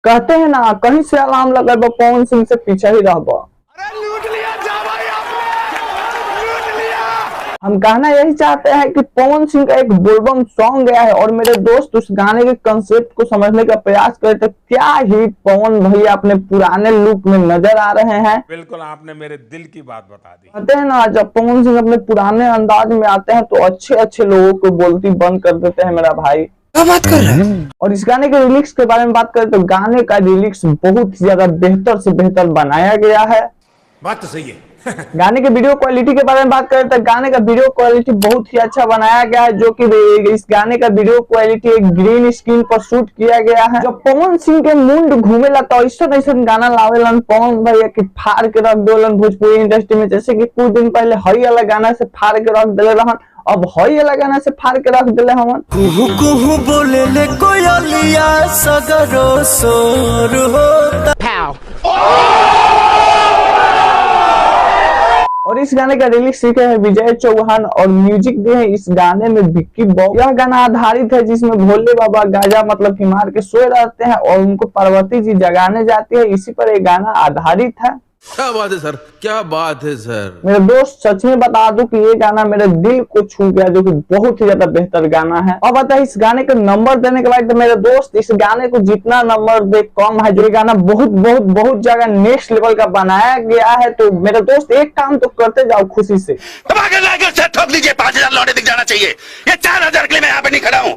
कहते हैं ना, कहीं से अलार्म लगा पवन सिंह से पीछे ही रह। हम कहना यही चाहते हैं कि पवन सिंह का एक बोलबम सॉन्ग गया है और मेरे दोस्त उस गाने के कंसेप्ट को समझने का प्रयास करे तो क्या ही पवन भैया अपने पुराने लुक में नजर आ रहे हैं। बिल्कुल, आपने मेरे दिल की बात बता दी। कहते हैं ना, जब पवन सिंह अपने पुराने अंदाज में आते हैं तो अच्छे अच्छे लोगों को बोलती बंद कर देते हैं मेरा भाई। क्या बात कर रहे हैं? और इस गाने के लिरिक्स के बारे में बात करें तो गाने का लिरिक्स बहुत ज्यादा बेहतर से बेहतर बनाया गया है। बात तो सही है। गाने के वीडियो क्वालिटी के बारे में बात करें तो गाने का वीडियो क्वालिटी बहुत ही अच्छा बनाया गया है, जो कि इस गाने का वीडियो क्वालिटी एक ग्रीन स्क्रीन पर शूट किया गया है। जब पवन सिंह के मुंड घूमेला तो ऐसा गाना लावेलन पवन भैया की फाड़ के रख देलन भोजपुरी इंडस्ट्री में। जैसे कि कुछ दिन पहले हई वाला गाना से फाड़ के रख दिले रहन, अब हई वाला गाना से फाड़ के रख दिले हमन। कुहू कुहू बोले ले कोयलिया सगरो सोर होता। और इस गाने का रिलीज सीखे हैं विजय चौहान और म्यूजिक दिए हैं इस गाने में विक्की बॉक्स। यह गाना आधारित है जिसमें भोले बाबा गाजा मतलब हिमार के सोए रहते हैं और उनको पार्वती जी जगाने जाती है, इसी पर यह गाना आधारित है। क्या बात है सर, क्या बात है सर। मेरे दोस्त सच में बता दूं कि ये गाना मेरे दिल को छू गया, जो कि बहुत ही ज्यादा बेहतर गाना है। अब आता है इस गाने का नंबर देने के बाद तो मेरे दोस्त इस गाने को जितना नंबर दे कम है। जो ये गाना बहुत बहुत बहुत जगह नेक्स्ट लेवल का बनाया गया है। तो मेरे दोस्त एक काम तो करते जाओ खुशी से, ठोक दीजिए, 5000 लौटे दिख जाना चाहिए। ये 4000 के लिए मैं यहाँ पे नहीं खड़ा हूँ।